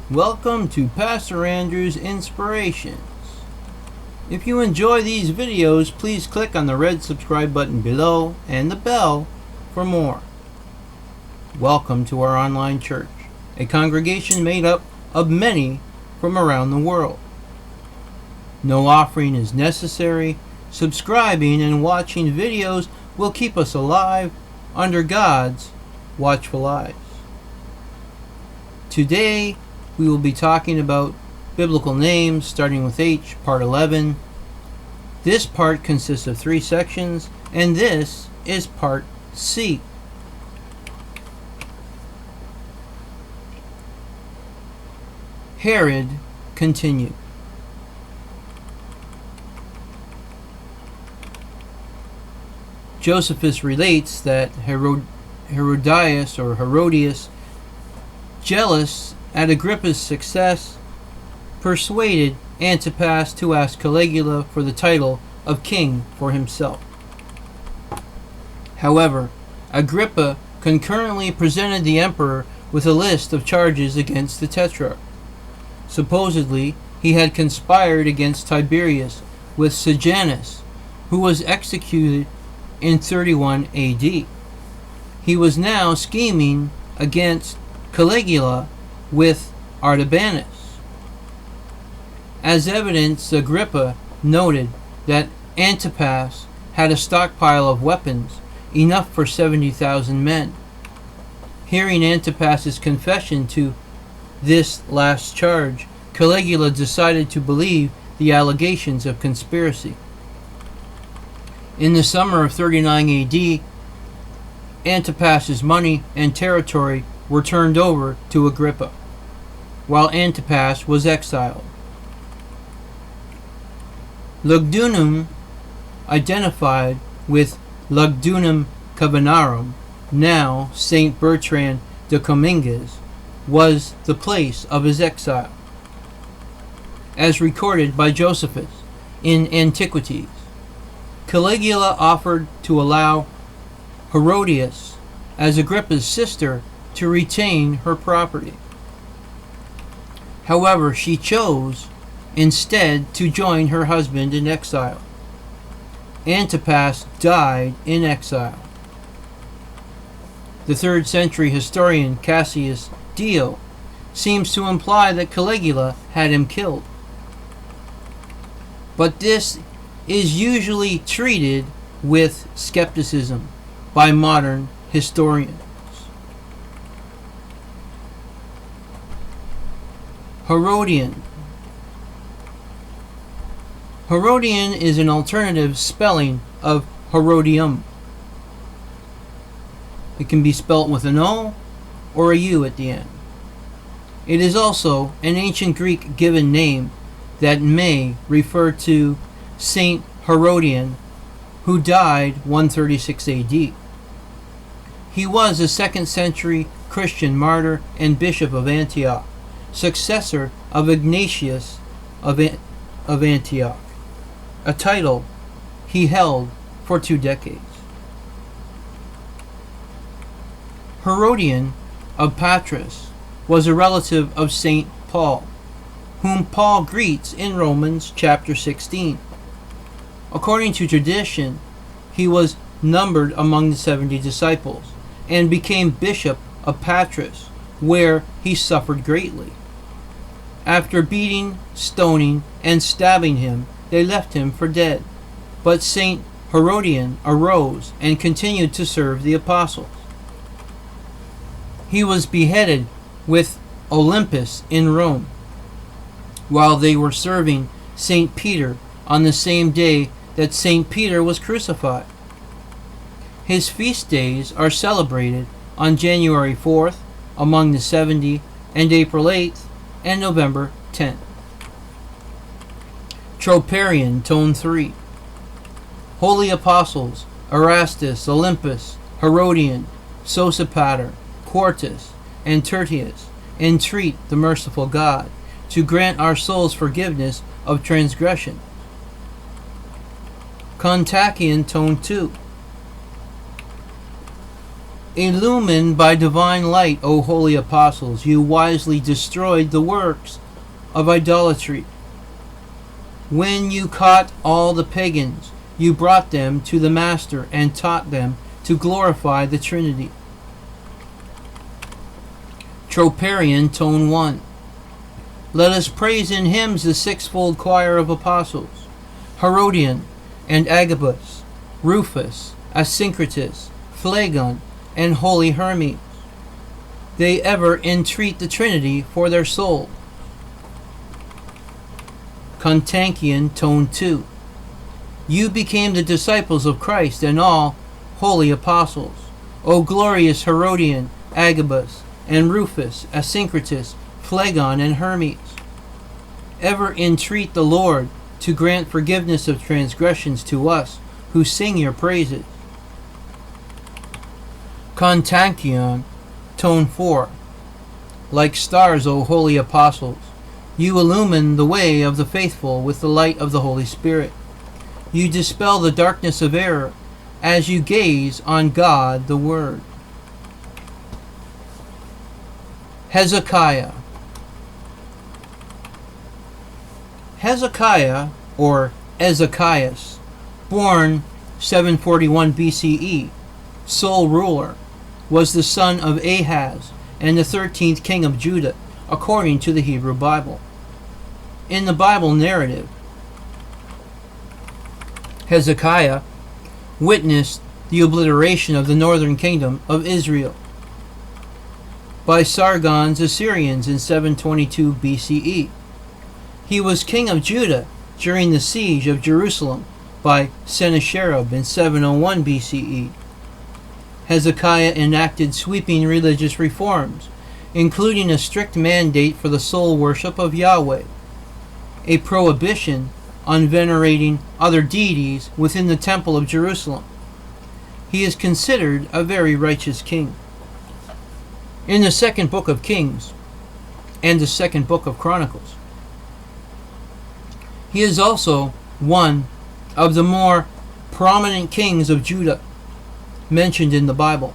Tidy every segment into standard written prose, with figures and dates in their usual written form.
Welcome to Pastor Andrew's Inspirations. If you enjoy these videos, please click on the red subscribe button below and the bell for more. Welcome to our online church, a congregation made up of many from around the world. No offering is necessary. Subscribing and watching videos will keep us alive under God's watchful eyes. Today, we will be talking about biblical names, starting with H, part 11. This part consists of 3 sections, and this is part C. Herod continued. Josephus relates that Herodias, jealous at Agrippa's success, persuaded Antipas to ask Caligula for the title of king for himself. However, Agrippa concurrently presented the emperor with a list of charges against the tetrarch. Supposedly, he had conspired against Tiberius with Sejanus, who was executed in 31 AD. He was now scheming against Caligula with Artabanus. As evidence, Agrippa noted that Antipas had a stockpile of weapons, enough for 70,000 men. Hearing Antipas's confession to this last charge, Caligula decided to believe the allegations of conspiracy. In the summer of 39 AD, Antipas's money and territory were turned over to Agrippa, while Antipas was exiled. Lugdunum, identified with Lugdunum Convenarum, now Saint-Bertrand-de-Comminges, was the place of his exile, as recorded by Josephus in Antiquities. Caligula offered to allow Herodias, as Agrippa's sister, to retain her property. However, she chose instead to join her husband in exile. Antipas died in exile. The 3rd century historian Cassius Dio seems to imply that Caligula had him killed. But this is usually treated with skepticism by modern historians. Herodian. Herodian is an alternative spelling of Herodium. It can be spelt with an O or a U at the end. It is also an ancient Greek given name that may refer to Saint Herodian, who died 136 AD. He was a 2nd century Christian martyr and bishop of Antioch, successor of Ignatius of Antioch, a title he held for 2 decades. Herodian of Patras was a relative of St. Paul, whom Paul greets in Romans chapter 16. According to tradition, he was numbered among the 70 disciples and became bishop of Patras, where he suffered greatly. After beating, stoning, and stabbing him, they left him for dead. But Saint Herodian arose and continued to serve the apostles. He was beheaded with Olympus in Rome, while they were serving Saint Peter on the same day that Saint Peter was crucified. His feast days are celebrated on January 4th among the 70 and April 8th and November 10th. Troparian, tone 3. Holy Apostles, Erastus, Olympus, Herodian, Sosipater, Quartus, and Tertius, entreat the merciful God to grant our souls forgiveness of transgression. Kontakion, tone 2. Illumined by divine light, O holy apostles, you wisely destroyed the works of idolatry. When you caught all the pagans, you brought them to the Master and taught them to glorify the Trinity. Troparion, Tone 1. Let us praise in hymns the sixfold choir of apostles, Herodian and Agabus, Rufus, Asyncritus, Phlegon, and holy Hermes. They ever entreat the Trinity for their soul. Contankian, Tone 2. You became the disciples of Christ and all holy apostles, O glorious Herodian, Agabus, and Rufus, Asyncritus, Phlegon, and Hermes. Ever entreat the Lord to grant forgiveness of transgressions to us who sing your praises. Contankion, Tone 4. Like stars, O holy apostles, you illumine the way of the faithful with the light of the Holy Spirit. You dispel the darkness of error as you gaze on God the Word. Hezekiah. Hezekiah, or Ezechias, born 741 BCE, sole ruler, was the son of Ahaz and the 13th king of Judah, according to the Hebrew Bible. In the Bible narrative, Hezekiah witnessed the obliteration of the northern kingdom of Israel by Sargon's Assyrians in 722 BCE. He was king of Judah during the siege of Jerusalem by Sennacherib in 701 BCE. Hezekiah enacted sweeping religious reforms, including a strict mandate for the sole worship of Yahweh, a prohibition on venerating other deities within the Temple of Jerusalem. He is considered a very righteous king. In the second book of Kings and the second book of Chronicles, he is also one of the more prominent kings of Judah mentioned in the Bible.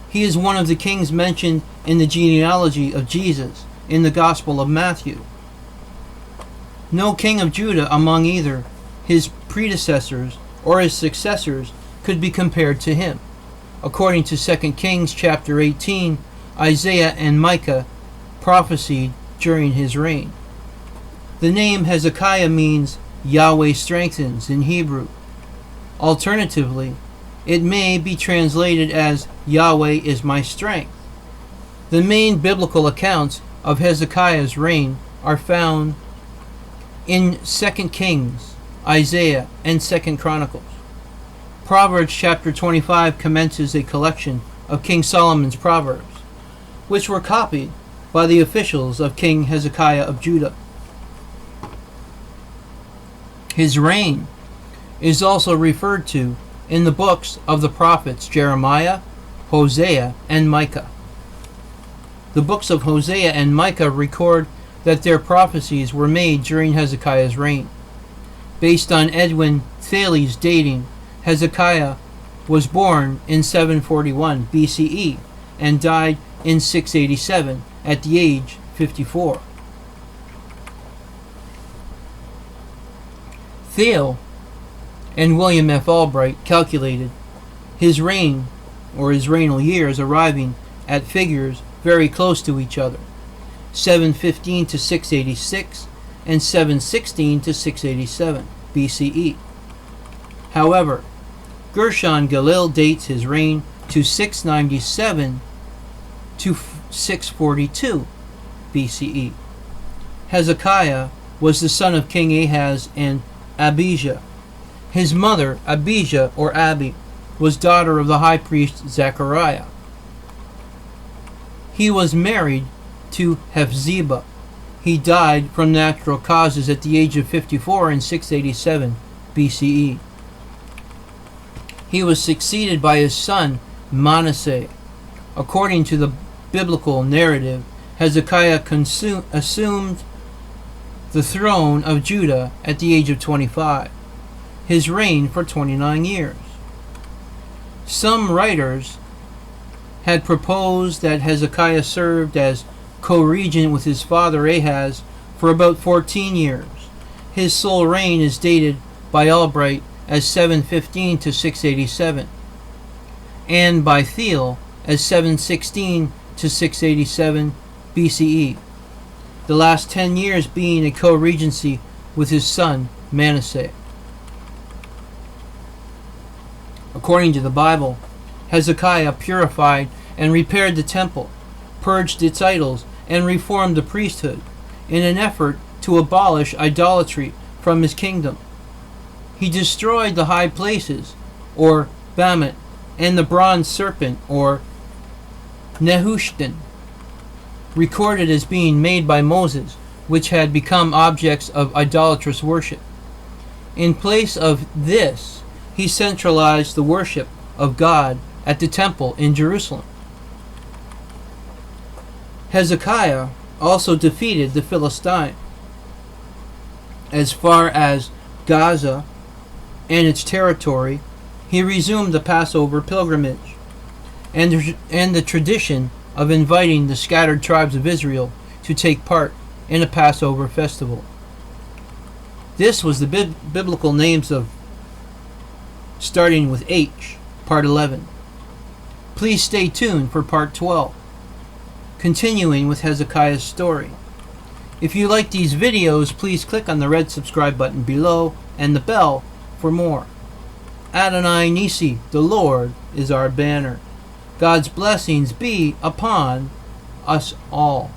He is one of the kings mentioned in the genealogy of Jesus in the Gospel of Matthew. No king of Judah among either his predecessors or his successors could be compared to him. According to 2 Kings chapter 18, Isaiah and Micah prophesied during his reign. The name Hezekiah means Yahweh strengthens in Hebrew. Alternatively, it may be translated as Yahweh is my strength. The main biblical accounts of Hezekiah's reign are found in 2 Kings, Isaiah, and 2 Chronicles. Proverbs chapter 25 commences a collection of King Solomon's proverbs, which were copied by the officials of King Hezekiah of Judah. His reign is also referred to in the books of the prophets Jeremiah, Hosea, and Micah. The books of Hosea and Micah record that their prophecies were made during Hezekiah's reign. Based on Edwin Thales' dating, Hezekiah was born in 741 BCE and died in 687 at the age 54. Thiel and William F. Albright calculated his reign, or his regnal years, arriving at figures very close to each other, 715 to 686 and 716 to 687 BCE. However, Gershon Galil dates his reign to 697 to 642 BCE. Hezekiah was the son of King Ahaz and Abijah. His mother, Abijah or Abi, was daughter of the high priest Zechariah. He was married to Hephzibah. He died from natural causes at the age of 54 in 687 BCE. He was succeeded by his son Manasseh. According to the biblical narrative, Hezekiah assumed the throne of Judah at the age of 25. His reign for 29 years. Some writers had proposed that Hezekiah served as co-regent with his father Ahaz for about 14 years. His sole reign is dated by Albright as 715 to 687, and by Thiel as 716 to 687 BCE, the last 10 years being a co-regency with his son Manasseh. According to the Bible, Hezekiah purified and repaired the temple, purged its idols, and reformed the priesthood in an effort to abolish idolatry from his kingdom. He destroyed the high places, or Bamut, and the bronze serpent, or Nehushtan, recorded as being made by Moses, which had become objects of idolatrous worship. In place of this, he centralized the worship of God at the temple in Jerusalem. Hezekiah also defeated the Philistines as far as Gaza and its territory. He resumed the Passover pilgrimage and the tradition of inviting the scattered tribes of Israel to take part in a Passover festival. This was the biblical names of starting with H, part 11. Please stay tuned for part 12, continuing with Hezekiah's story. If you like these videos, please click on the red subscribe button below and the bell for more. Adonai Nisi, the Lord, is our banner. God's blessings be upon us all.